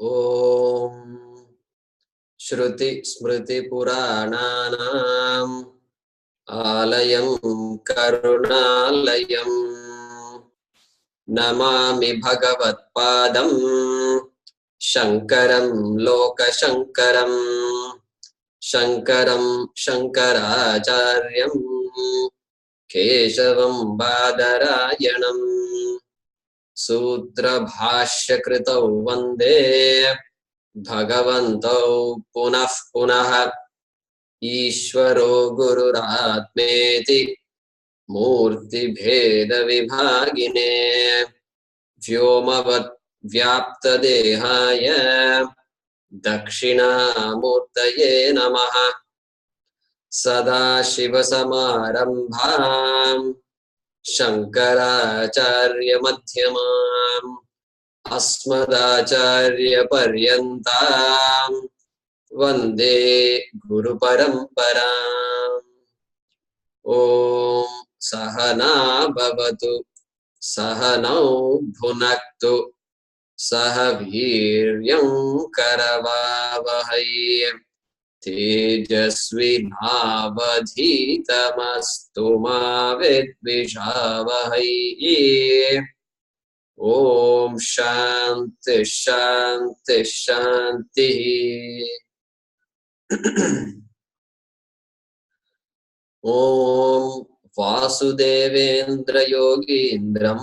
Om Shruti Smriti Purananam Alayam Karunalayam Namami Bhagavat Padam Shankaram Lokashankaram Shankaram Shankaracharyam Keshavam Badarayanam Sutra Bhashya Kritau Vande Bhagavantau Punah Punah Ishvaro Gururatmeti Murti Bheda Vibhagine Vyomavat Vyapta Dehaya Dakshinamurtaye Namaha Sada Shiva Samarambham Shankaracharya Madhyamam Asmadacharya Paryantam Vande Guru Paramparam. Om Sahana Bhavatu Sahanau Bhunaktu Sahaviryam Karavavahai Tejasvi Navadhitamastu ma vidvishavahai. Om Shanti Shanti Shanti. Om Vasudevendra Yogindram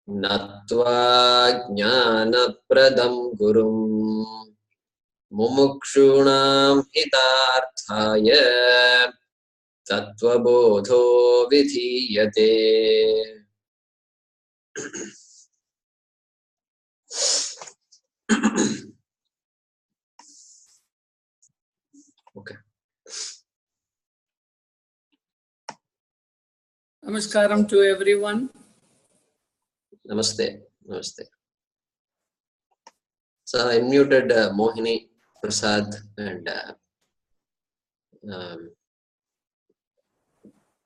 Natva Jnana Pradam Gurum Mumukshunam Hitarthaya Tattvabodho Vidhiyate. Okay. Namaskaram to everyone. Namaste. Namaste. So I unmuted Mohini, Prasad, and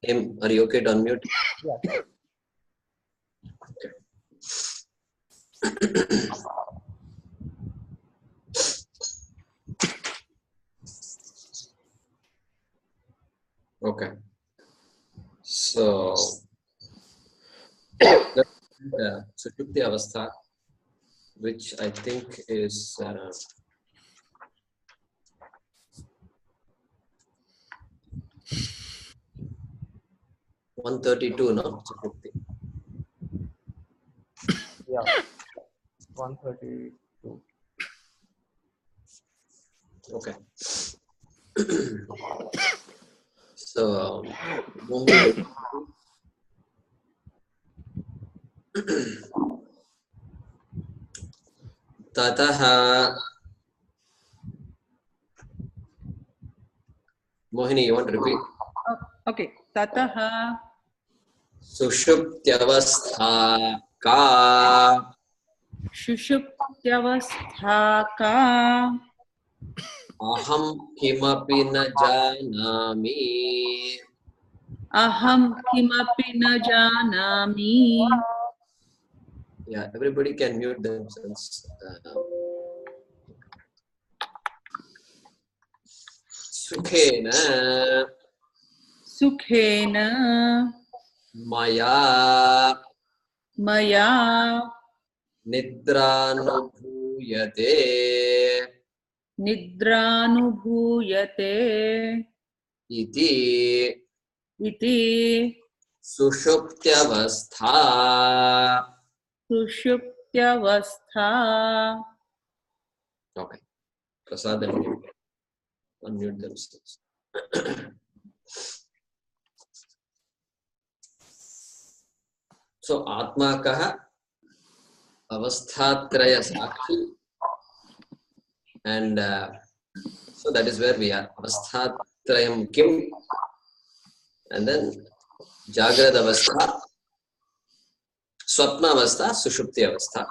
him. Are you okay to unmute? Yeah. Okay. Okay. So, Sushupti Avastha, which I think is 132, no? Sushupti. Yeah. 132. Okay. So, Tataha. Mohini, you want to repeat? Okay. Tataha Sushuptyavastha ka Shushuptyavastha ka aham kimapi na janami. Aham kimapi na janami. Yeah, everybody can mute themselves. Sukhena Sukhena maya Maya nidranubhuyate Nidranubhuyate iti Iti sushuptyavastha. Sushuptyavastha. Okay. Prasad and Mohini unmute themselves. So, Atma kaha avasthatraya sakshi, and so that is where we are. Avasthatrayam kim, and then Jagrad avastha, Swapna avastha, Sushupti avastha.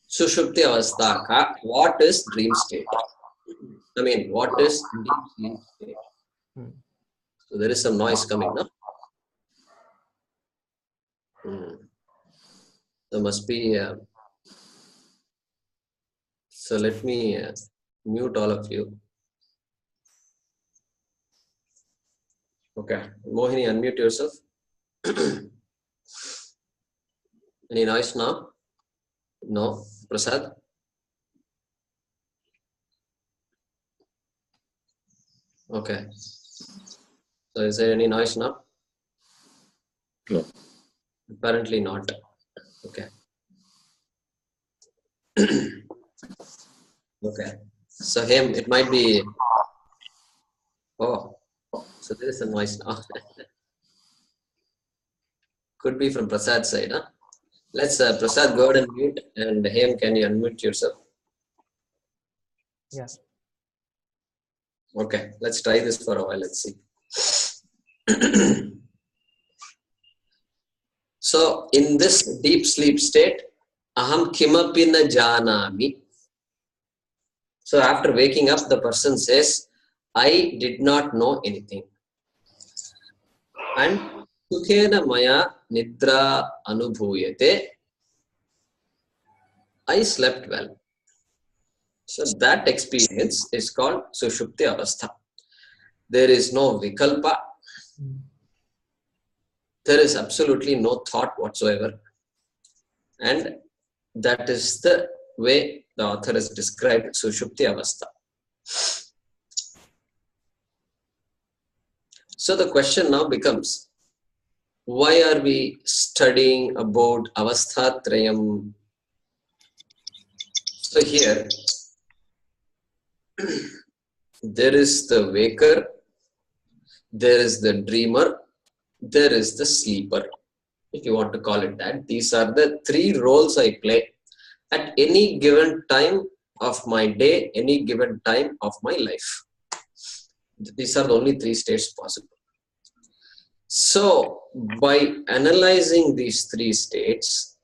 Sushupti avastha ka, what is dream state? I mean, what is deep sleep state? So there is some noise coming, no? There must be. So let me mute all of you. Okay, Mohini, unmute yourself. Any noise now? No. Prasad? Okay. So is there any noise now? No. Apparently not. Okay. Okay. So him, it might be. Oh, so there is a noise now. Could be from Prasad's side, huh? Let's Prasad go ahead and mute, and him, can you unmute yourself? Yeah. Okay, let's try this for a while. Let's see. So in this deep sleep state, aham kimapi na janami. So after waking up, the person says, I did not know anything. And sukhena maya nidra anubhuyate. I slept well. So that experience is called Sushupti Avastha. There is no vikalpa. There is absolutely no thought whatsoever. And that is the way the author has described Sushupti Avastha. So the question now becomes, why are we studying about Avasthatrayam? So here, there is the waker, there is the dreamer, there is the sleeper, if you want to call it that. These are the three roles I play at any given time of my day, any given time of my life. These are the only three states possible. So, by analyzing these three states,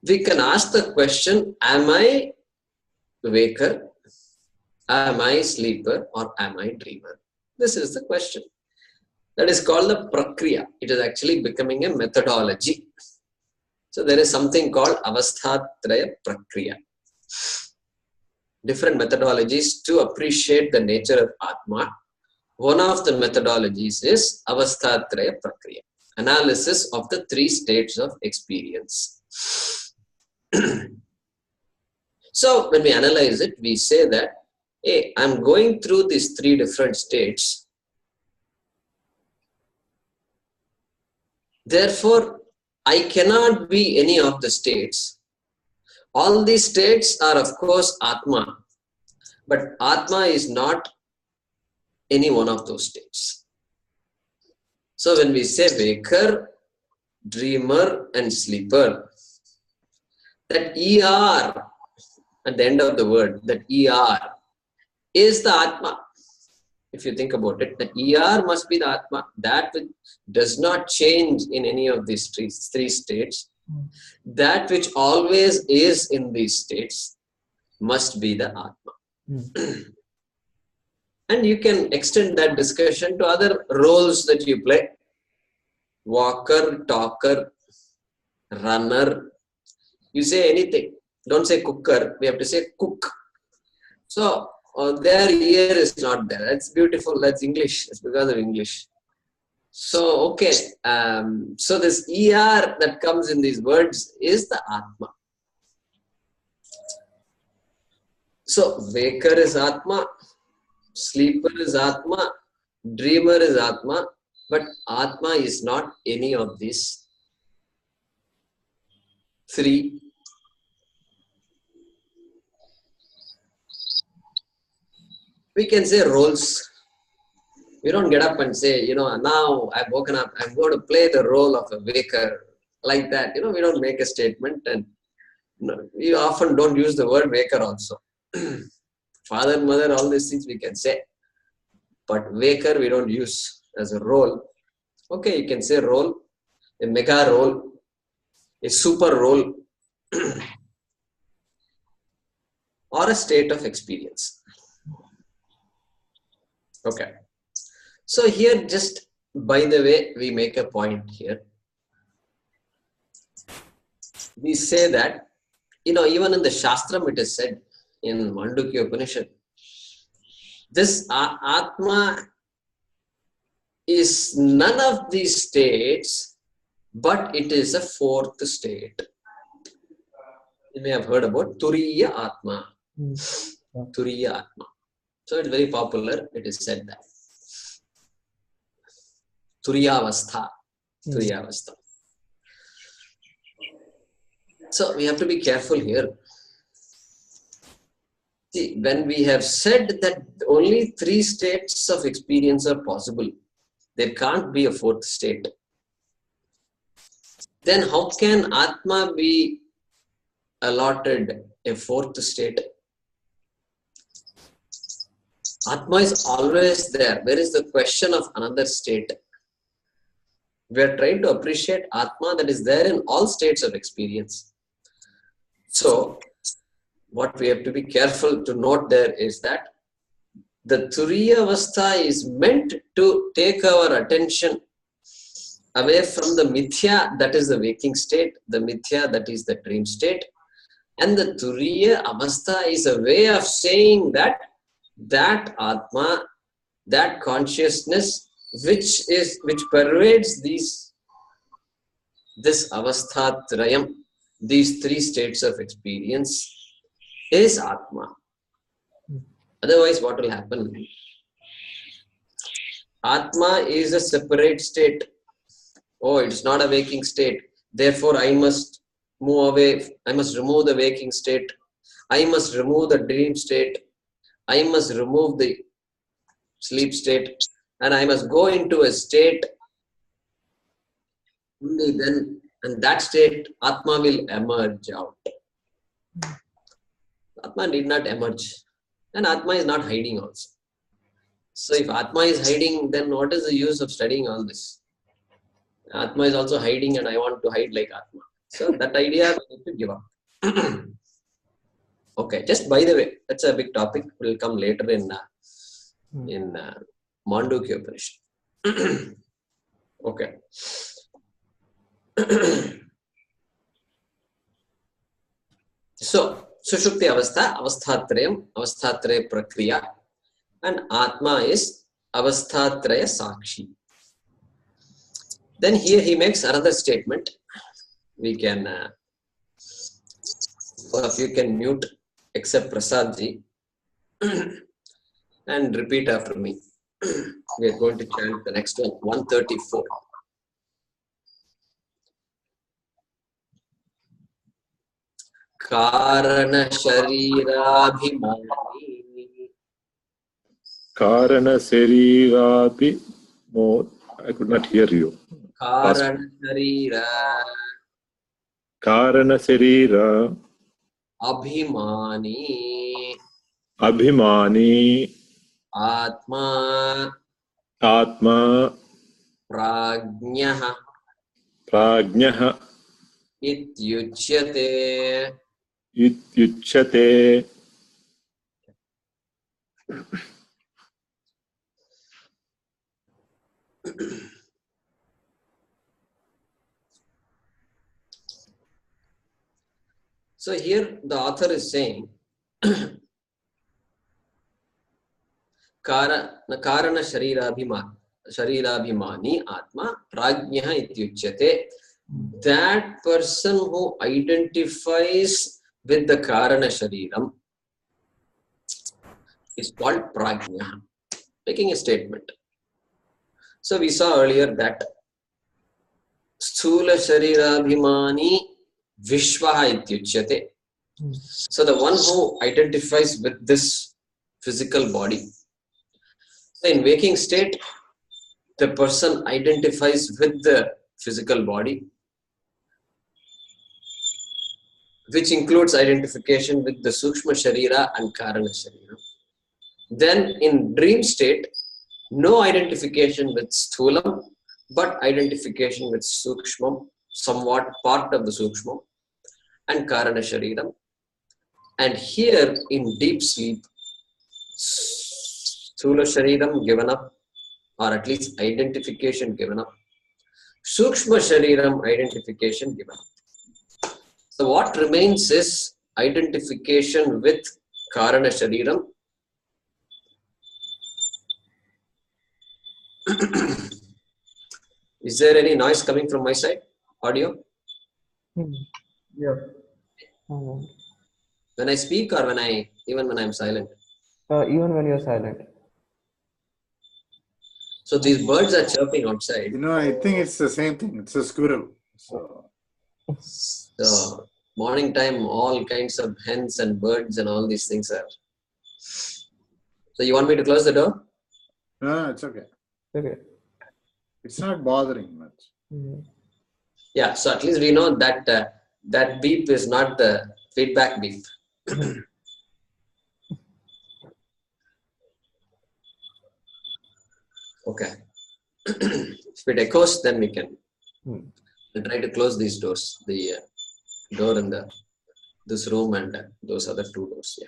we can ask the question, am I waker, am I sleeper, or am I dreamer? This is the question. That is called the prakriya. It is actually becoming a methodology. So there is something called Avasthatraya Prakriya. Different methodologies to appreciate the nature of Atma. One of the methodologies is Avasthatraya Prakriya, analysis of the three states of experience. So when we analyze it, we say that, hey, I'm going through these three different states. Therefore, I cannot be any of the states. All these states are, of course, Atma. But Atma is not any one of those states. So when we say waker, dreamer, and sleeper, that ER at the end of the word, that ER is the Atma. If you think about it, that ER must be the Atma. That which does not change in any of these three states. That which always is in these states must be the Atma. And you can extend that discussion to other roles that you play. Walker, talker, runner. You say anything. Don't say cooker. We have to say cook. So their ear is not there. That's beautiful. That's English. It's because of English. So, okay. So this ER that comes in these words is the Atma. So waker is Atma. Sleeper is Atma. Dreamer is Atma. But Atma is not any of these three. We can say roles. We don't get up and say, now I've woken up, I'm going to play the role of a waker. Like that. We don't make a statement, and we often don't use the word waker also. Father, mother, all these things we can say. But waker we don't use as a role. Okay, you can say role, a mega role, a super role, or a state of experience. Okay. So here just By the way, we make a point here. We say that, even in the Shastram it is said in Mandukya Upanishad, this Atma is none of these states, but it is a fourth state. You may have heard about Turiya Atma. Turiya Atma. So it's very popular. It is said that. Turiyavastha. Turiyavastha. So we have to be careful here. See, when we have said that only 3 states of experience are possible, there can't be a 4th state. Then how can Atma be allotted a 4th state? Atma is always there. Where is the question of another state? We are trying to appreciate Atma that is there in all states of experience. So, what we have to be careful to note there is that the Turiya Avastha is meant to take our attention away from the Mithya, that is the waking state, the Mithya, that is the dream state. And the Turiya Avastha is a way of saying that Atma, that consciousness which pervades this Avastha Trayam, these 3 states of experience, is Atma. Otherwise, what will happen? Atma is a separate state. Oh, it's not a waking state. Therefore, I must move away. I must remove the waking state. I must remove the dream state. I must remove the sleep state. And I must go into a state. Only then, and that state, Atma will emerge out. Atma did not emerge. And Atma is not hiding also. So if Atma is hiding, then what is the use of studying all this? Atma is also hiding and I want to hide like Atma. So that idea we need to give up. Okay, just by the way, that's a big topic. Will come later in Mandukya Upanishad. Okay. So, Sushupti Avastha, Avasthatraya Prakriya, and Atma is Avasthatraya Sakshi. Then here he makes another statement. We can, all of you can mute except Prasadji and repeat after me. We are going to chant the next one, 134. Karana Sharirabhimani. Karana Sharirabhi. No, I could not hear you. Karana Sharira. Karana Sharira. Abhimani. Abhimani. Atma. Atma. Prajnaha. Prajnaha. Ityuchyate. Ityuchyate. So here the author is saying Karana Sharirabhimani Atma Prajnaha Ityuchyate. That person who identifies with the Karana Shariram is called Prajnaha. Making a statement. So we saw earlier that Sthula Sharirabhimani Vishwaha Ityuchyate. So the one who identifies with this physical body. So in waking state, the person identifies with the physical body, which includes identification with the Sukshma Sharira and Karana Sharira. Then in dream state, no identification with Sthulam, but identification with Sukshmam, somewhat part of the Sukshmam, and Karana Shariram. And here in deep sleep, Sthula Shariram given up, or at least identification given up. Sukshma Shariram identification given up. So what remains is identification with Karana Shariram. Is there any noise coming from my side? Audio? Yeah. When I speak or even when I'm silent? Even when you're silent. So these birds are chirping outside. I think it's the same thing. It's a squirrel. So morning time, all kinds of hens and birds and all these things are. So you want me to close the door? No, it's okay. Okay. It's not bothering much. Yeah, so at least we know that that beep is not the feedback beep. Okay. If it echoes, then we can try to close these doors. The door in this room and those other two doors.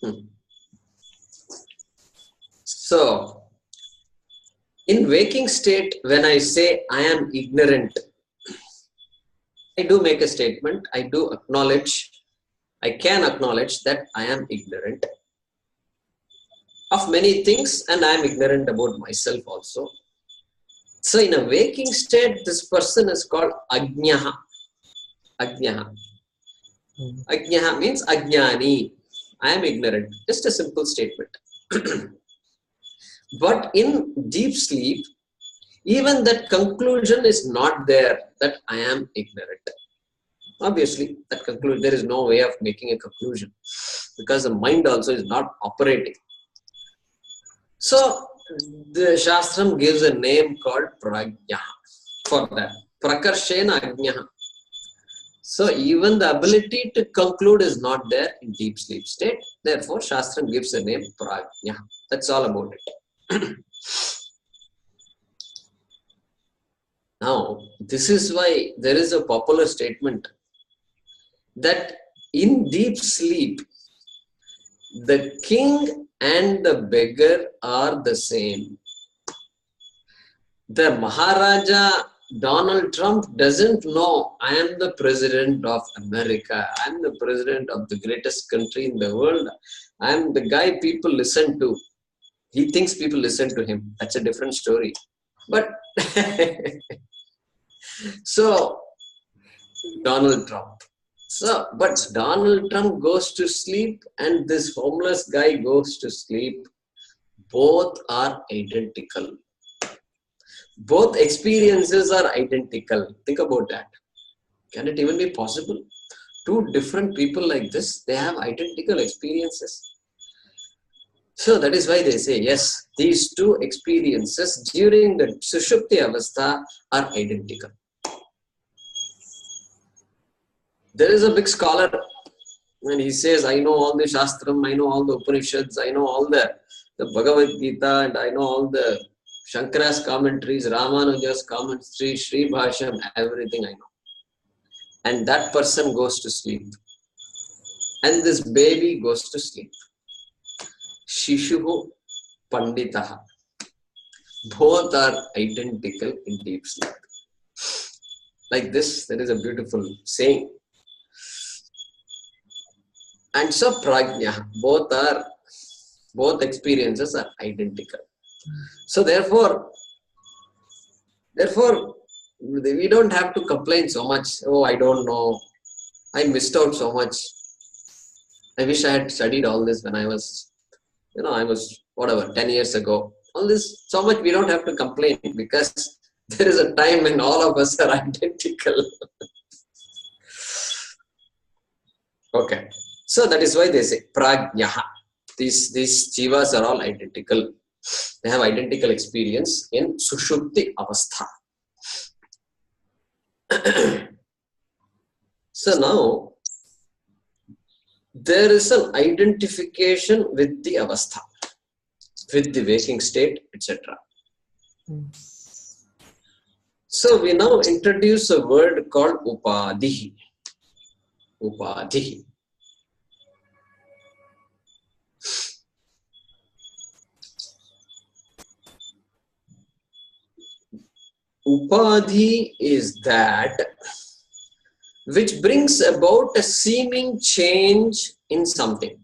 Yeah. So, in waking state, when I say I am ignorant, I do make a statement. I can acknowledge that I am ignorant of many things, and I am ignorant about myself also. So in a waking state, this person is called Ajnaha. Ajnaha. Ajnaha means Ajnani. I am ignorant. Just a simple statement. But in deep sleep, even that conclusion is not there that I am ignorant. Obviously, that conclusion, there is no way of making a conclusion because the mind also is not operating. So, the Shastram gives a name called Prajna for that. Prakarshena Ajnaha. So, even the ability to conclude is not there in deep sleep state. Therefore, Shastram gives a name Prajna. That's all about it. Now, this is why there is a popular statement that in deep sleep, the king and the beggar are the same. The Maharaja Donald Trump doesn't know I am the president of America. I am the president of the greatest country in the world. I am the guy people listen to. He thinks people listen to him. That's a different story. But so Donald Trump. So, but Donald Trump goes to sleep and this homeless guy goes to sleep. Both are identical. Both experiences are identical. Think about that. Can it even be possible? Two different people like this, they have identical experiences. So that is why they say, yes, these two experiences during the Sushupti Avastha are identical. There is a big scholar and he says, I know all the Shastram, I know all the Upanishads, I know all the Bhagavad Gita, and I know all the Shankara's commentaries, Ramanuja's commentaries, Sri Bhashyam, everything I know. And that person goes to sleep. And this baby goes to sleep. Shishuhu Panditaha. Both are identical in deep sleep. Like this, there is a beautiful saying. And so Prajna, both experiences are identical. So therefore, we don't have to complain so much. Oh, I don't know. I missed out so much. I wish I had studied all this when I was, whatever, 10 years ago. All this, so much we don't have to complain because there is a time when all of us are identical. Okay. So that is why they say Prajnaha. These jivas are all identical. They have identical experience in Sushupti Avastha. So now, there is an identification with the Avastha, with the waking state, etc. So we now introduce a word called Upadhi. Upadhi. Upadhi is that which brings about a seeming change in something.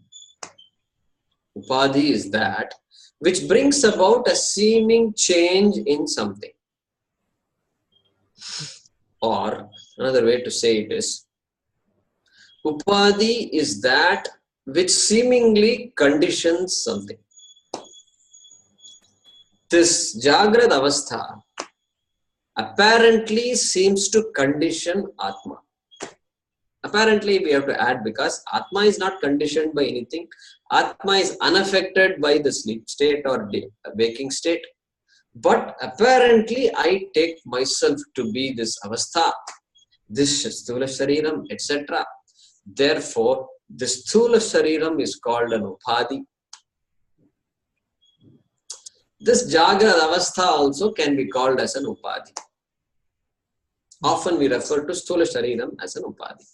Upadhi is that which brings about a seeming change in something. Or another way to say it is, Upadhi is that which seemingly conditions something. This Jagrad Avastha apparently seems to condition Atma. Apparently we have to add, because Atma is not conditioned by anything. Atma is unaffected by the sleep state or waking state. But apparently I take myself to be this Avastha, this Sthula Shariram, etc. Therefore, this Sthula Shariram is called an Upadhi. This Jagrad Avastha also can be called as an Upadhi. Often we refer to Sthula Shariram as an Upadhi.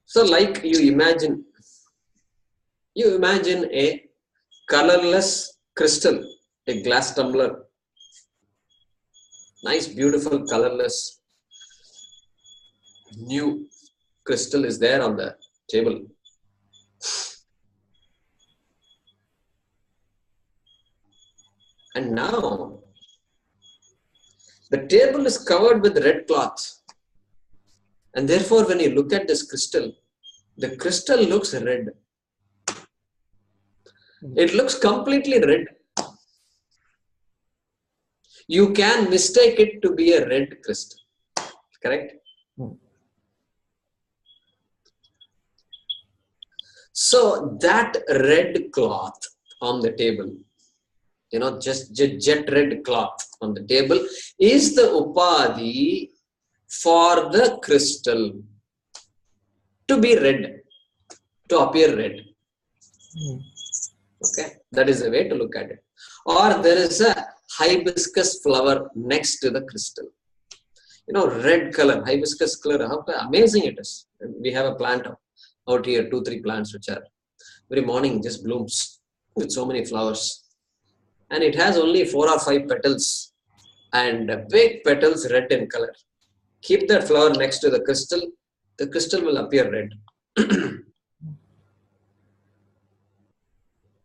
So like you imagine a colorless crystal, a glass tumbler, nice, beautiful, colorless, new crystal is there on the table. And now, the table is covered with red cloth. And therefore, when you look at this crystal, the crystal looks red. It looks completely red. You can mistake it to be a red crystal. Correct? So that red cloth on the table, just jet red cloth on the table is the Upadhi for the crystal to be red, to appear red. Okay, that is the way to look at it. Or there is a hibiscus flower next to the crystal. Red color, hibiscus color, how amazing it is. We have a plant out here, 2-3 plants which are every morning just blooms with so many flowers. And it has only 4 or 5 petals and big petals red in color. Keep that flower next to the crystal will appear red.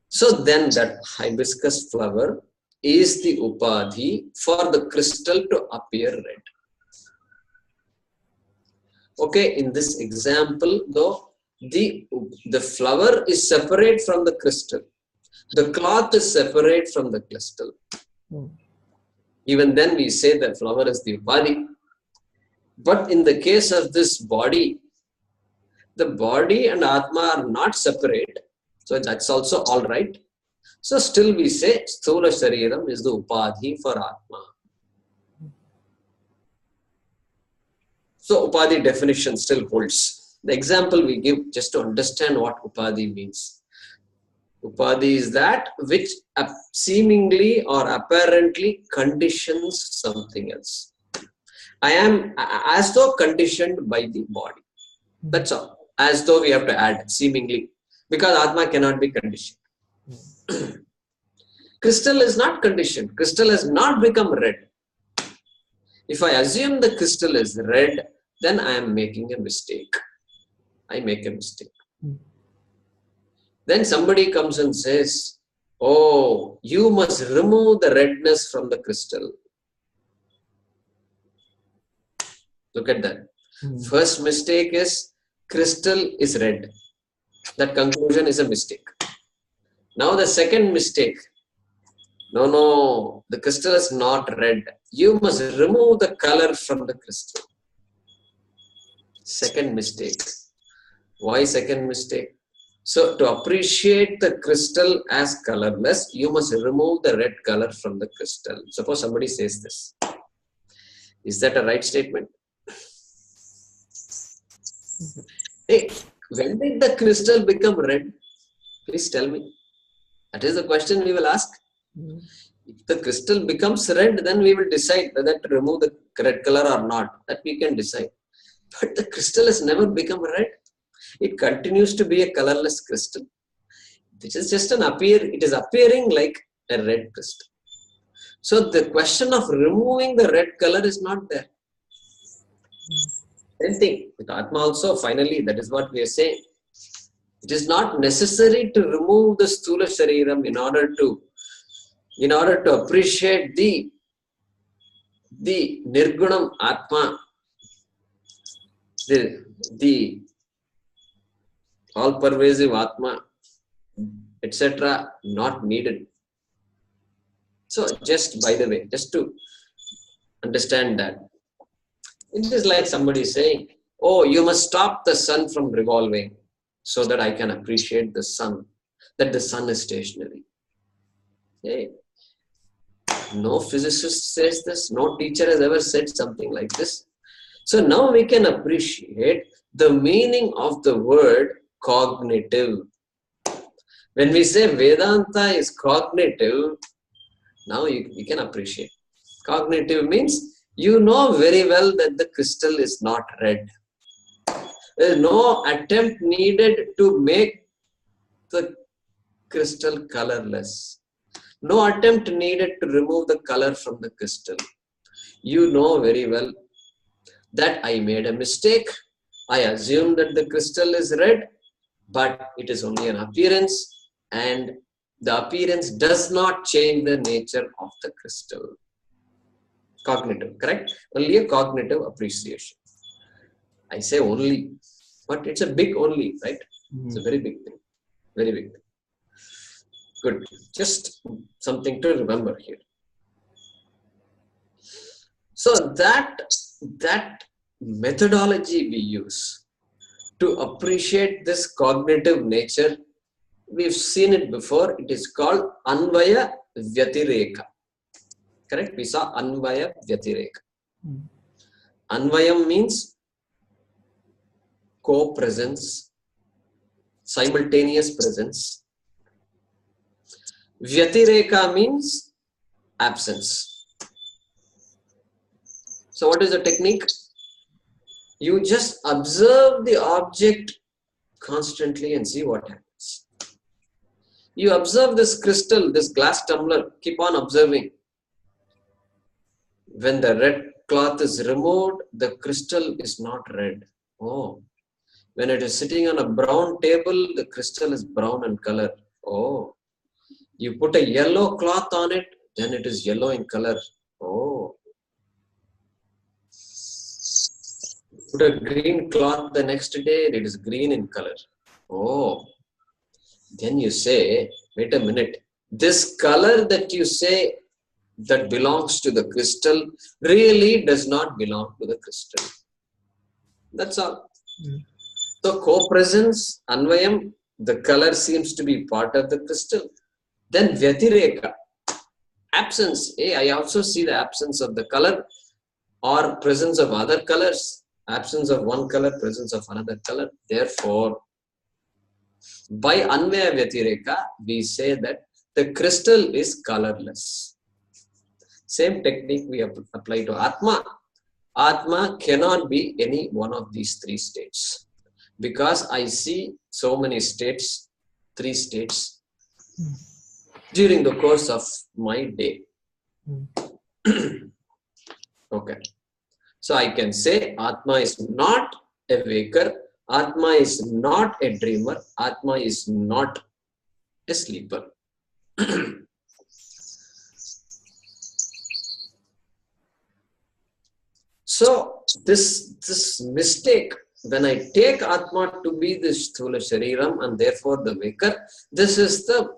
So then that hibiscus flower is the Upadhi for the crystal to appear red. Okay, in this example though, the flower is separate from the crystal. The cloth is separate from the crystal. Even then we say that flower is the Upadhi. But in the case of this body, the body and Atma are not separate. So that's also all right. So still we say Sthula Shariram is the Upadhi for Atma. So Upadhi definition still holds. The example we give just to understand what Upadhi means. Upadhi is that which seemingly or apparently conditions something else. I am as though conditioned by the body. That's all. As though we have to add seemingly. Because Atma cannot be conditioned. Crystal is not conditioned. Crystal has not become red. If I assume the crystal is red, then I am making a mistake. I make a mistake. Then somebody comes and says, oh, you must remove the redness from the crystal. Look at that. First mistake is crystal is red. That conclusion is a mistake. Now the second mistake. No, the crystal is not red. You must remove the color from the crystal. Second mistake. Why second mistake? So to appreciate the crystal as colorless, you must remove the red color from the crystal. Suppose somebody says this. Is that a right statement? Hey, when did the crystal become red? Please tell me. That is the question we will ask. If the crystal becomes red, then we will decide whether to remove the red color or not. That we can decide. But the crystal has never become red. It continues to be a colorless crystal. This is just it is appearing like a red crystal. So the question of removing the red color is not there. Same thing with Atma also, finally, that is what we are saying. It is not necessary to remove the Sthula Shariram in order to appreciate the Nirgunam Atma, the all-pervasive Atma, etc., not needed. So just by the way, just to understand that, it is like somebody saying, oh, you must stop the sun from revolving so that I can appreciate the sun, that the sun is stationary. Hey, no physicist says this, no teacher has ever said something like this. So now we can appreciate the meaning of the word cognitive. When we say Vedanta is cognitive, now we can appreciate. Cognitive means you know very well that the crystal is not red. There is no attempt needed to make the crystal colorless. No attempt needed to remove the color from the crystal. You know very well that I made a mistake. I assume that the crystal is red, but it is only an appearance, and the appearance does not change the nature of the crystal. Cognitive, correct? Only a cognitive appreciation. I say only, but it's a big only, right? It's a very big thing. Very big thing. Good. Just something to remember here. So that methodology we use to appreciate this cognitive nature, we've seen it before. It is called Anvaya Vyatireka. Correct? We saw Anvaya Vyatireka. Anvayam means co-presence, simultaneous presence. Vyatireka means absence. So what is the technique? You just observe the object constantly and see what happens. You observe this crystal, this glass tumbler, keep on observing. When the red cloth is removed, the crystal is not red. Oh. When it is sitting on a brown table, the crystal is brown in color. Oh. You put a yellow cloth on it, then it is yellow in color. Oh. Put a green cloth the next day, it is green in color. Oh. Then you say, wait a minute, this color that you say that belongs to the crystal really does not belong to the crystal. That's all. So co-presence, Anvayam, the color seems to be part of the crystal. Then Vyatireka, absence. Hey, I also see the absence of the color or presence of other colors. Absence of one color, presence of another color. Therefore, by Anvaya Vyatireka, we say that the crystal is colorless. Same technique we apply to Atma. Atma cannot be any one of these three states. Because I see so many states, three states, during the course of my day. Okay. So I can say Atma is not a waker, Atma is not a dreamer, Atma is not a sleeper. So this mistake, when I take Atma to be the Sthula Shariram and therefore the waker, this is the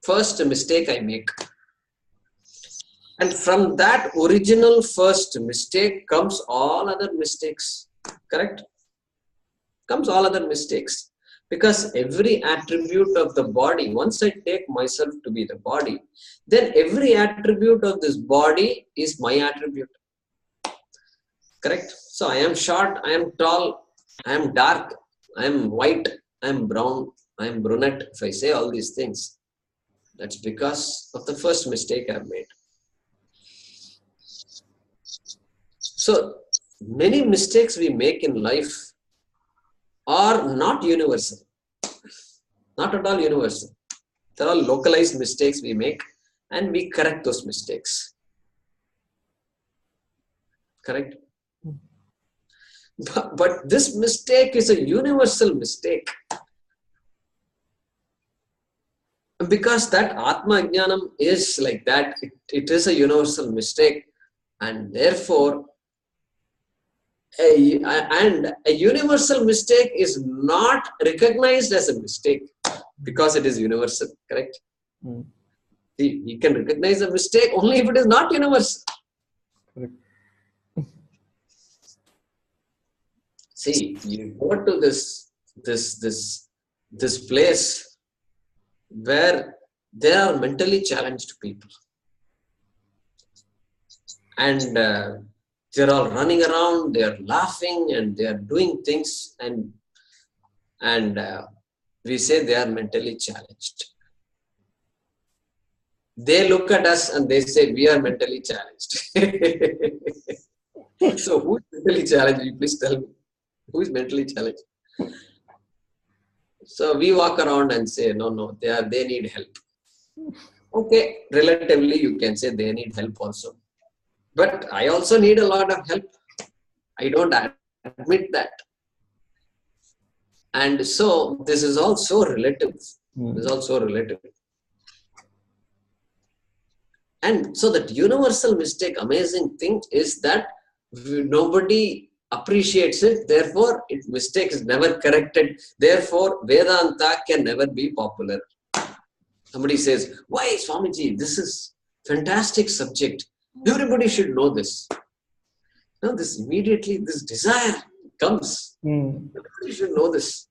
first mistake I make. And from that original first mistake comes all other mistakes. Correct? Comes all other mistakes. Because every attribute of the body, once I take myself to be the body, then every attribute of this body is my attribute. Correct? So I am short, I am tall, I am dark, I am white, I am brown, I am brunette. If I say all these things, that's because of the first mistake I have made. So many mistakes we make in life are not universal. Not at all universal. They're all localized mistakes we make. and we correct those mistakes. Correct? But this mistake is a universal mistake. Because that Atma Jnanam is like that, it is a universal mistake, and therefore, a universal mistake is not recognized as a mistake because it is universal, correct? Mm. See, we can recognize a mistake only if it is not universal. Correct. See, you go to this place where there are mentally challenged people, and they're all running around, they're laughing, and they're doing things, and we say they are mentally challenged. They look at us and they say we are mentally challenged. So who is mentally challenged? You please tell me. Who is mentally challenged? So we walk around and say, no, they need help. Okay, relatively you can say they need help also. But I also need a lot of help. I don't admit that. And so this is also relative. This is also relative. And so that universal mistake, amazing thing is that nobody appreciates it. Therefore, mistake is never corrected. Therefore, Vedanta can never be popular. Somebody says, why Swamiji, this is fantastic subject. Everybody should know this. Now, this immediately, this desire comes. Everybody should know this.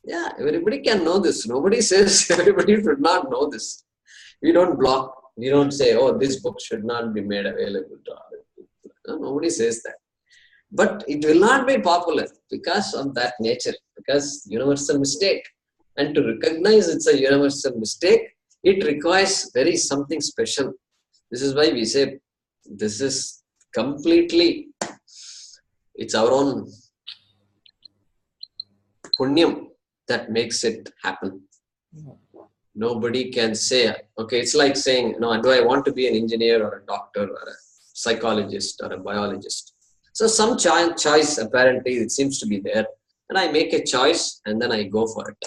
Yeah, everybody can know this. Nobody says everybody should not know this. We don't block. We don't say, oh, this book should not be made available to other people. No, nobody says that. But it will not be popular because of that nature, because universal mistake. And to recognize it's a universal mistake, it requires very something special. This is why we say this is completely, it's our own punyam that makes it happen. Nobody can say, okay, it's like saying, no, do I want to be an engineer or a doctor or a psychologist or a biologist? So some choice, apparently, it seems to be there. And I make a choice and then I go for it.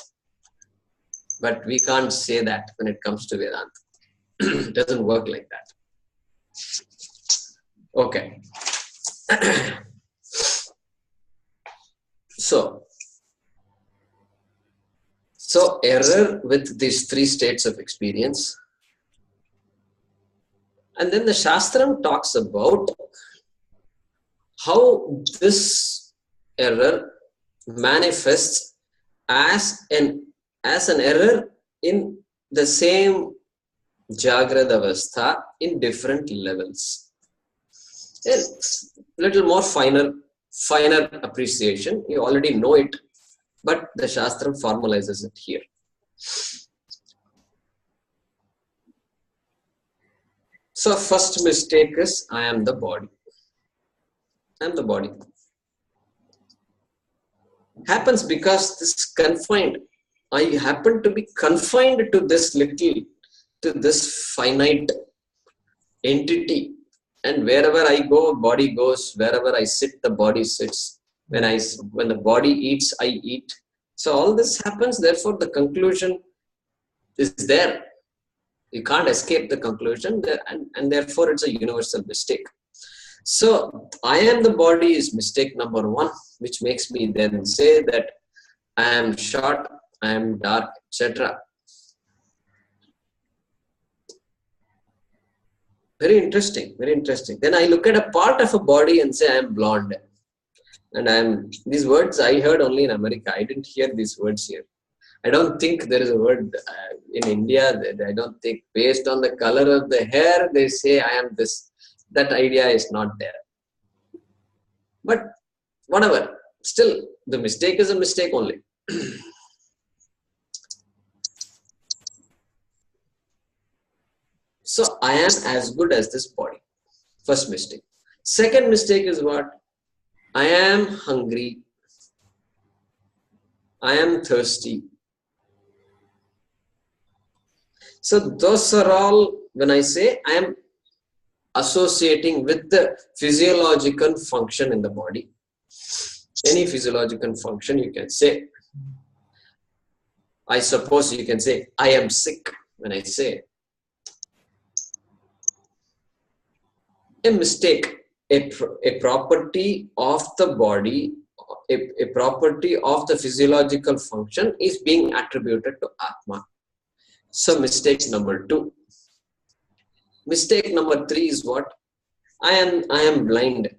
But we can't say that when it comes to Vedanta. It doesn't work like that. Okay. So error with these three states of experience. And then the Shastram talks about how this error manifests as an error in the same Jagrada Avastha in different levels. It's a little more finer appreciation. You already know it, but the Shastram formalizes it here. So first mistake is, I am the body. I am the body. Happens because this confined. I happen to be confined to this finite entity. And wherever I go, body goes. Wherever I sit, the body sits. When the body eats, I eat. So all this happens. Therefore, the conclusion is there. You can't escape the conclusion, and therefore it's a universal mistake. So I am the body is mistake number one, which makes me then say that I am short, I am dark, etc. Very interesting, very interesting. Then I look at a part of a body and say I am blonde. And these words I heard only in America. I didn't hear these words here. I don't think there is a word in India. I don't think based on the color of the hair, they say I am this. That idea is not there. But whatever, still the mistake is a mistake only. So I am as good as this body. First mistake. Second mistake is what? I am hungry. I am thirsty. So those are all, when I say I am associating with the physiological function in the body. Any physiological function you can say. I suppose you can say I am sick when I say. A mistake, a property of the body, a property of the physiological function is being attributed to Atma. So mistake number 2. Mistake number 3 is what? I am blind.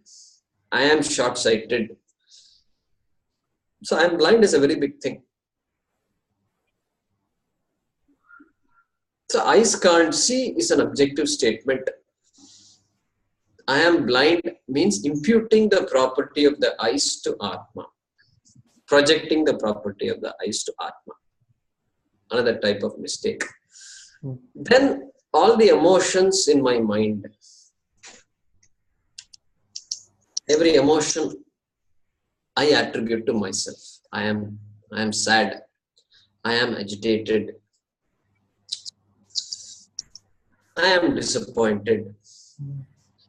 I am short-sighted. So I am blind is a very big thing. So eyes can't see is an objective statement. I am blind means imputing the property of the eyes to Atma. Projecting the property of the eyes to Atma. Another type of mistake. Then all the emotions in my mind. Every emotion I attribute to myself. I am sad. I am agitated. I am disappointed.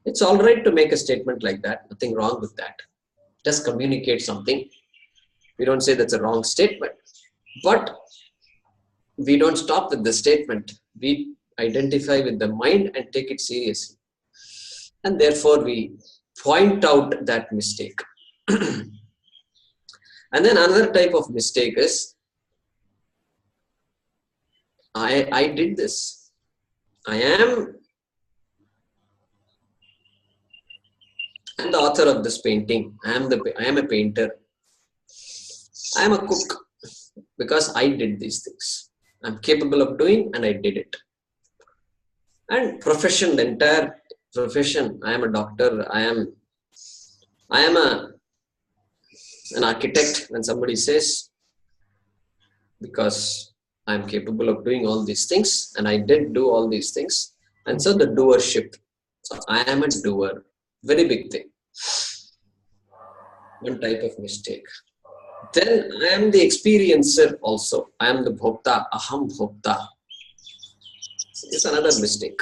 It's all right to make a statement like that. Nothing wrong with that. Just communicate something. We don't say that's a wrong statement. But we don't stop with the statement. We identify with the mind and take it seriously. And therefore, we point out that mistake. And then another type of mistake is, I did this. I am the author of this painting. I am a painter. I am a cook because I did these things. I'm capable of doing and I did it. And profession, the entire profession. I am a doctor. I am an architect. When somebody says, because I am capable of doing all these things and I did do all these things. And so the doership. So I am a doer. Very big thing. One type of mistake. Then I am the experiencer also. I am the bhokta, aham bhokta. It's another mistake.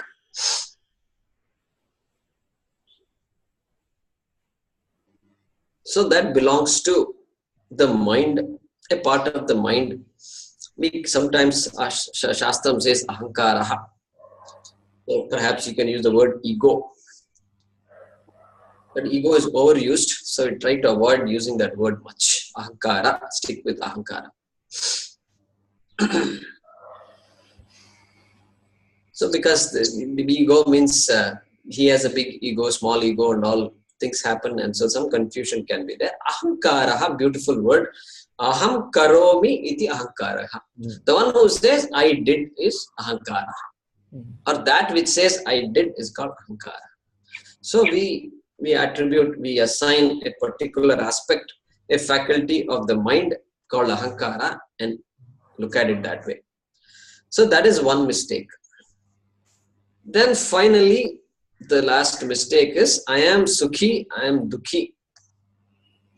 So that belongs to the mind, a part of the mind. We sometimes, Shastram says ahankaraha. So perhaps you can use the word ego. But ego is overused, so we try to avoid using that word much. Ahankara, stick with ahankara. So because the ego means he has a big ego, small ego, and all things happen, and so some confusion can be there. Ahankaraha, beautiful word. Aham karomi iti ahankaraha. The one who says I did is ahankara. Or that which says I did is called ahankara. So we attribute, we assign a particular aspect, a faculty of the mind called ahankara and look at it that way. So that is one mistake. Then finally, the last mistake is I am sukhi, I am dukhi.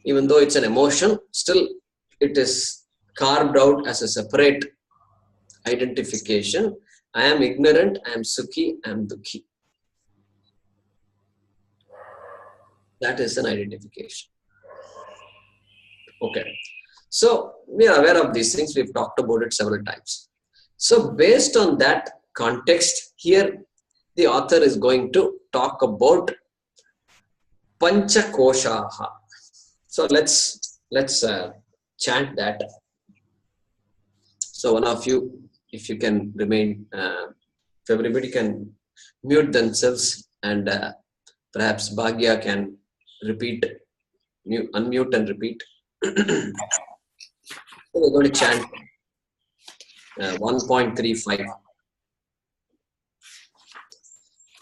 Even though it's an emotion, still it is carved out as a separate identification. I am ignorant, I am sukhi, I am dukhi. That is an identification. Okay. So we are aware of these things. We've talked about it several times. So based on that context, here the author is going to talk about Panchakoshaha. So let's chant that. So one of you, if you can remain, if everybody can mute themselves and perhaps Bhagya can repeat, unmute and repeat. So we're going to chant 1.35.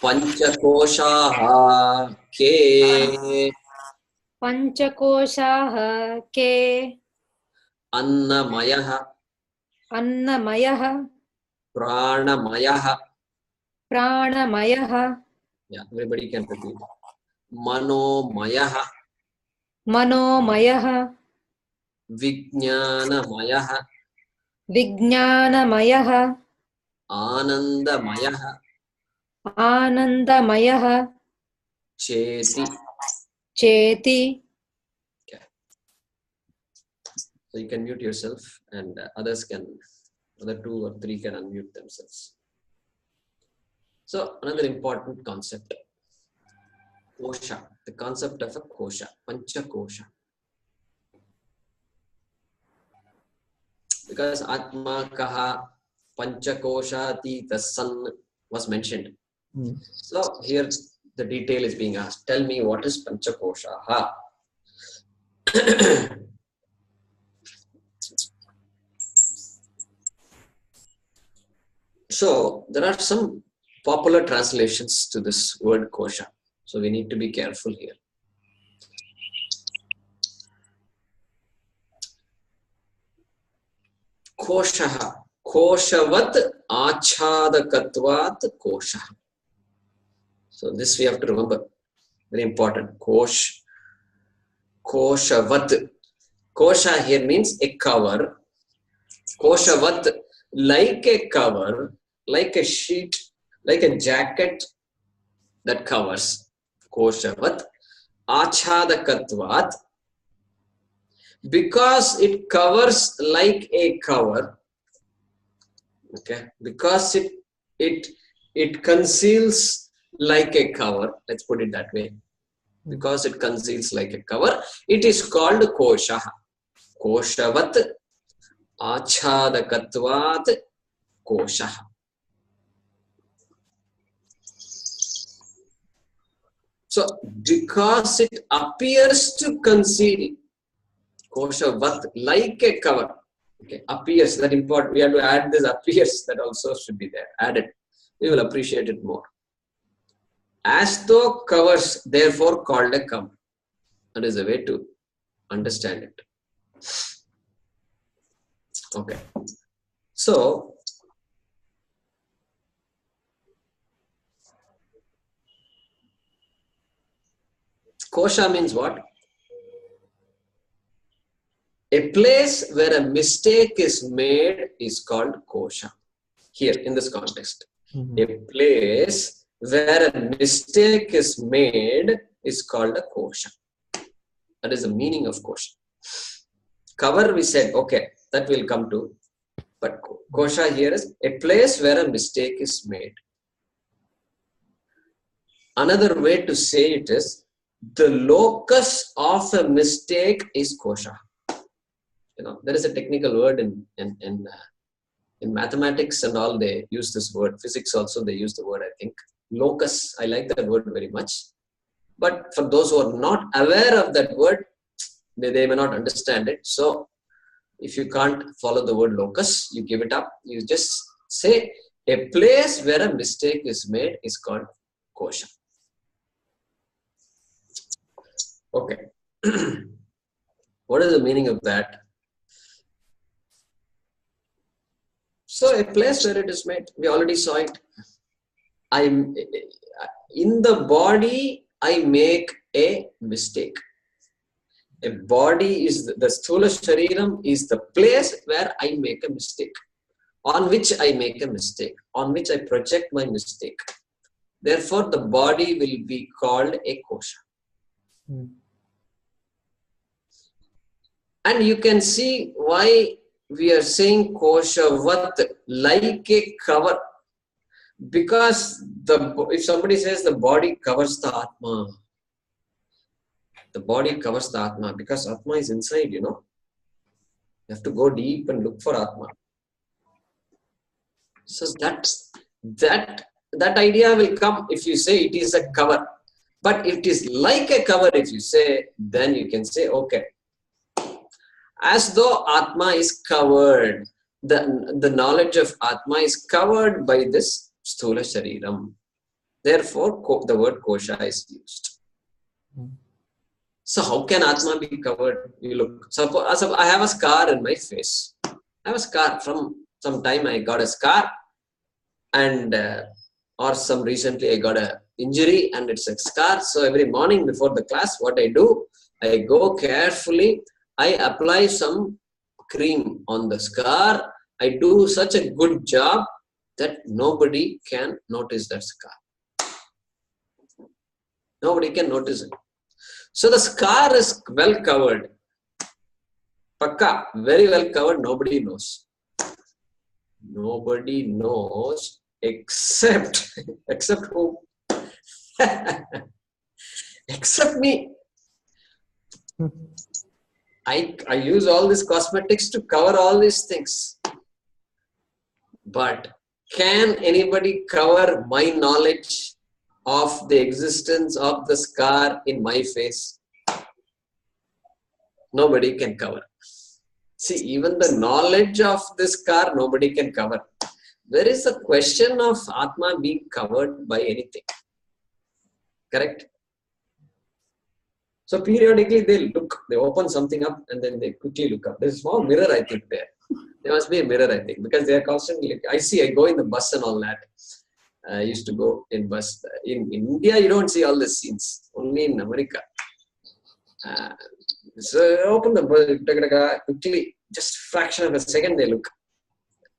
Panchakoshaha ke Panchakoshaha ke Annamayaha Annamayaha Pranamayaha. Pranamayaha Yeah, everybody can repeat. Manomayaha Manomayaha Vijnanamayaha Vijnanamayaha Anandamaya Anandamaya Cheti. Cheti. Okay. So you can mute yourself, and other 2 or 3 can unmute themselves. So another important concept, kosha, the concept of a kosha, pancha kosha. Because Atma Kaha Pancha Koshati, the sun was mentioned. So here the detail is being asked. Tell me, what is Pancha Kosha? So there are some popular translations to this word kosha. So we need to be careful here. Koshaha. Koshavat achadakatvat kosha. So this we have to remember. Very important. Koshavat. Kosha here means a cover. Koshavat, like a cover, like a sheet, like a jacket that covers. Koshavat achadakatvat. Because it covers like a cover, okay, because it conceals like a cover, let's put it that way, because it conceals like a cover, it is called kosha. Koshavat achadakatvat kosha. So because it appears to conceal, koshavat, like a cover. Okay, appears, that important. We have to add this appears, that also should be there. Added. We will appreciate it more. As though covers, therefore called a cover. That is a way to understand it. Okay. So, kosha means what? A place where a mistake is made is called kosha. Here, in this context. A place where a mistake is made is called a kosha. That is the meaning of kosha. Cover, we said, okay, that will come to. But kosha here is a place where a mistake is made. Another way to say it is, the locus of a mistake is kosha. You know, there is a technical word in mathematics and all, they use this word. Physics also, they use the word, I think. Locus, I like that word very much. But for those who are not aware of that word, they may not understand it. So, if you can't follow the word locus, you give it up. You just say, a place where a mistake is made is called kosha. Okay. What is the meaning of that? So a place where it is made, we already saw it. In the body, I make a mistake. A body is the sthula shariram is the place where I make a mistake, on which I make a mistake, on which I project my mistake. Therefore, the body will be called a kosha. And you can see why we are saying koshavat, like a cover. Because if somebody says the body covers the Atma, the body covers the Atma, because Atma is inside, you know. You have to go deep and look for Atma. So that idea will come if you say it is a cover. But if it is like a cover, if you say, then you can say, okay. As though Atma is covered, the knowledge of Atma is covered by this sthula shariram. Therefore, the word kosha is used. So how can Atma be covered? You look. Suppose I have a scar in my face. I have a scar. From some time I got a scar, and or some recently I got a injury and it's a scar. So every morning before the class, what I do, I go carefully. I apply some cream on the scar. I do such a good job that nobody can notice that scar. Nobody can notice it. So the scar is well covered. Pakka, very well covered, nobody knows. Nobody knows except who? Except me. I use all these cosmetics to cover all these things. But can anybody cover my knowledge of the existence of the scar in my face? Nobody can cover. See, even the knowledge of this scar, nobody can cover. There is a question of Atma being covered by anything. Correct? So periodically they look, they open something up and then they quickly look up. There's a small mirror, I think, there. There must be a mirror, I think, because they are constantly, I go in the bus and all that. I used to go in bus. In India, you don't see all the scenes, only in America. So open the bus, quickly, just fraction of a second they look.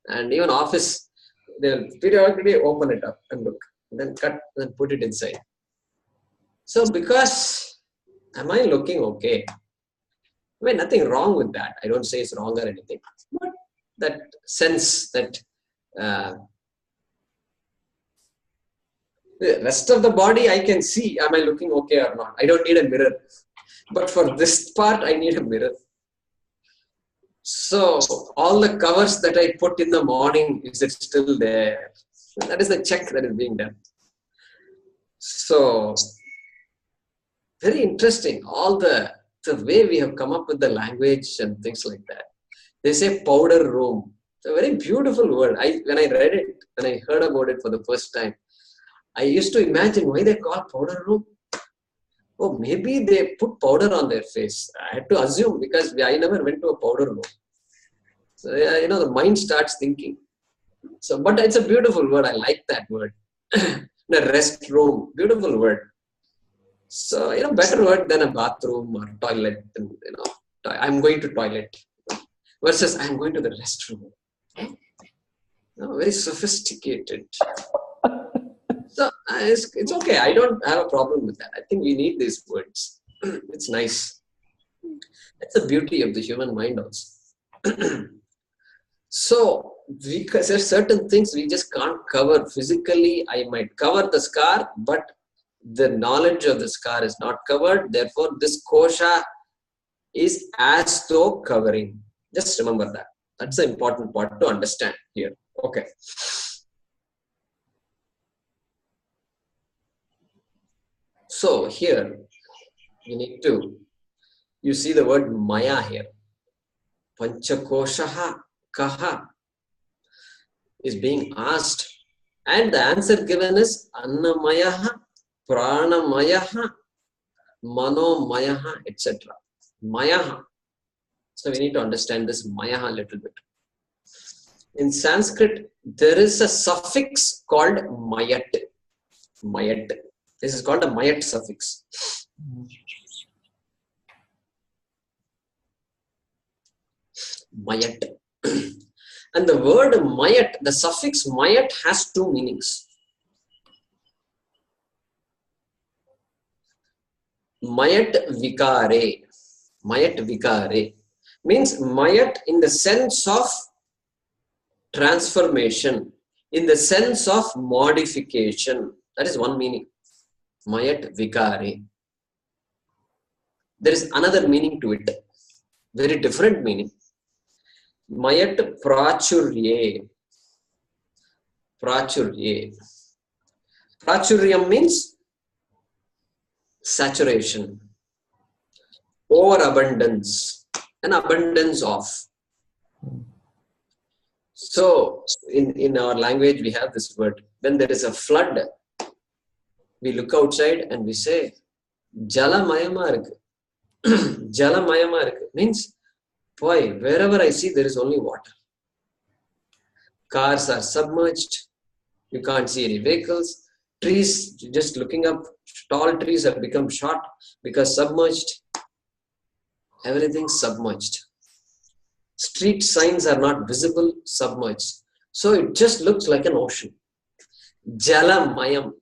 And even office, they'll periodically open it up and look. And then cut and put it inside. So because, am I looking okay? I mean, nothing wrong with that. I don't say it's wrong or anything. But that sense that the rest of the body I can see, am I looking okay or not? I don't need a mirror. But for this part, I need a mirror. So all the covers that I put in the morning, is it still there? That is the check that is being done. So very interesting. All the way we have come up with the language and things like that. They say powder room. It's a very beautiful word. When I read it, when I heard about it for the first time, I used to imagine why they call powder room. Oh, maybe they put powder on their face. I had to assume because I never went to a powder room. So, the mind starts thinking. So, but it's a beautiful word. I like that word. The rest room, beautiful word. So, better word than a bathroom or toilet. And, I'm going to toilet versus I'm going to the restroom. Very sophisticated. So it's okay. I don't have a problem with that. I think we need these words. It's nice. That's the beauty of the human mind also. So because there's certain things we just can't cover physically. I might cover the scar, but the knowledge of the scar is not covered. Therefore, this kosha is as though covering. Just remember that. That's the important part to understand here. Okay. So here, you see the word maya here. Panchakoshaha kaha is being asked. And the answer given is annamayaha, pranamayaha, manomayaha, etc. Mayaha. So we need to understand this mayaha a little bit. In Sanskrit, there is a suffix called mayat. Mayat. This is called a mayat suffix. Mayat. And the word mayat, the suffix mayat has two meanings. Mayat vikare. Mayat vikare means mayat in the sense of transformation, in the sense of modification. That is one meaning. Mayat vikare. There is another meaning to it. Very different meaning. Mayat prachurye. Prachurye. Prachuryam means saturation, overabundance, an abundance of. So in our language we have this word. When there is a flood, we look outside and we say, Jala mayama irukku. Jala mayama irukku means, boy, wherever I see there is only water. Cars are submerged. You can't see any vehicles. Trees, just looking up, tall trees have become short because submerged. Everything submerged. Street signs are not visible, submerged. So it just looks like an ocean. Jalamayam.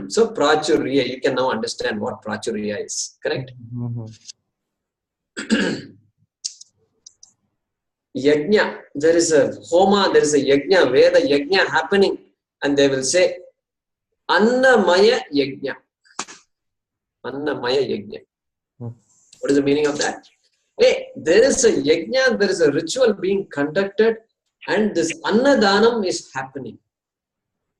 So prachurya, you can now understand what prachurya is, correct? Yajna, there is a homa, there is a yajna, where the yajna happening, and they will say Annamaya yajna. Annamaya yajna. What is the meaning of that? Hey, there is a yajna, there is a ritual being conducted, and this annadanam is happening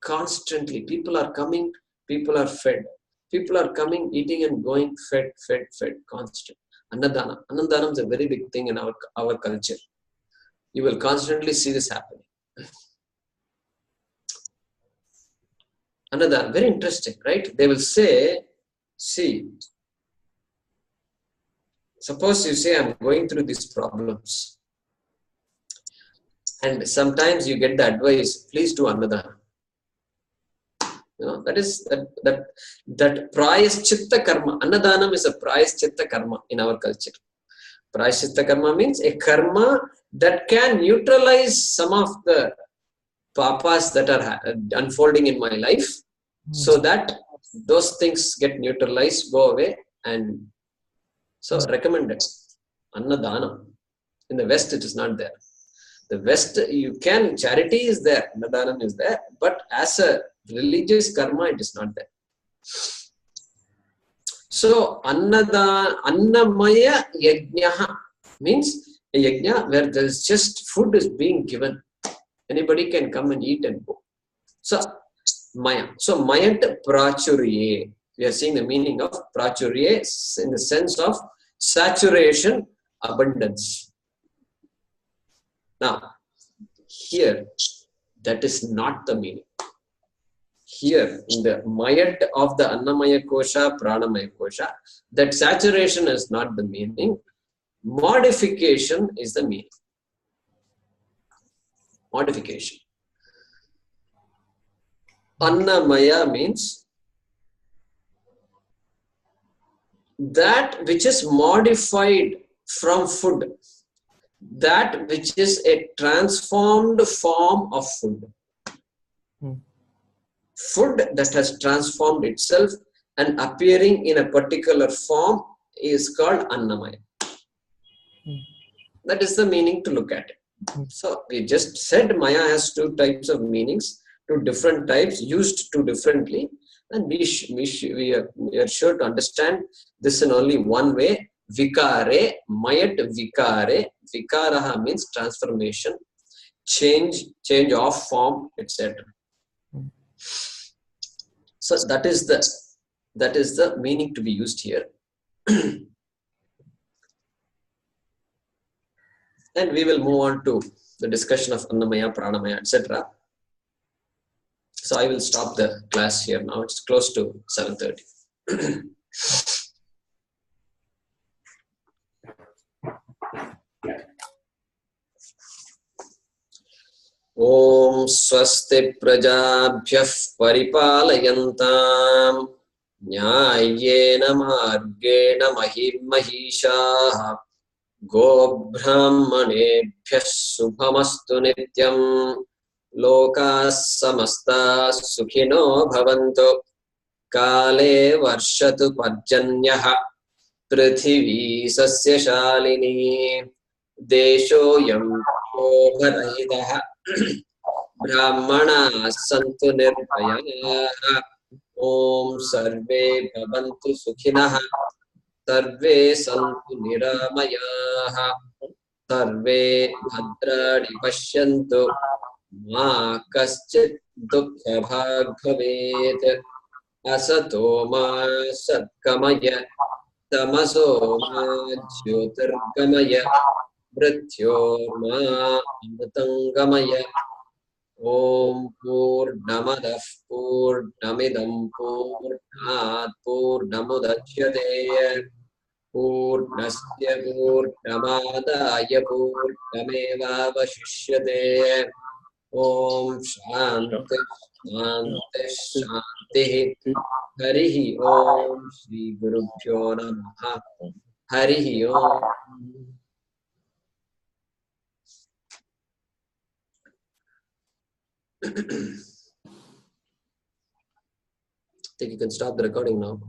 constantly. People are coming, people are fed. People are coming, eating and going, fed, constant. Annadana. Annadanam is a very big thing in our culture. You will constantly see this happening. Another very interesting, right? They will say, see, suppose you say, I'm going through these problems. And sometimes you get the advice, please do another. You know, that is that prayaschitta karma. Annadanam is a prayaschitta karma in our culture. Prayaschitta karma means a karma that can neutralize some of the papas that are unfolding in my life, so that those things get neutralized, go away, and so recommended. Annadanam. In the West, it is not there. The West, you can, charity is there, Annadanam is there, but as a religious karma, it is not there. So, Annamaya yajna means a yajna where there is just food is being given. Anybody can come and eat and go. So, Maya. So, Mayat Prachurye. We are seeing the meaning of Prachurye in the sense of saturation, abundance. Now, here, that is not the meaning. Here, in the Mayat of the Annamaya Kosha, Pranamaya Kosha, that saturation is not the meaning. Modification is the meaning. Modification. Annamaya means that which is modified from food, that which is a transformed form of food. Food that has transformed itself and appearing in a particular form is called Annamaya. That is the meaning to look at it. So we just said Maya has two types of meanings, two different types used two differently, and we are sure to understand this in only one way. Vikare, Mayat Vikare. Vikaraha means transformation, change of form, etc. So that is the meaning to be used here. And we will move on to the discussion of Annamaya, Pranamaya, etc. So I will stop the class here now. It's close to 7:30. Om swasti prajabhyah paripalayantam nyayena margena mahishaah go brahmanebhyah subhamastu nityam lokas samastas sukhino bhavantu kale varshatu parjanyah prithvi sasya shalini desho yam shobharahitah brahmana santu nirbhayah om sarve bhavantu sukhinah sarve santu niramayah sarve bhadrani pashyantu ma kaschit dukkha bhag bhavet asato ma satkamaya tamaso ma jyotirgamaya mrityorma amritangamaya. Om Purnamadah Purnamidam Purnat Purnamudachyate Purnasya Purnamadaya Purnameva Vashishyate. Om Shanti Shanti Shanti. Harihi Om Shri Gurubhyo Namaha. Harihi Om. think you can stop the recording now.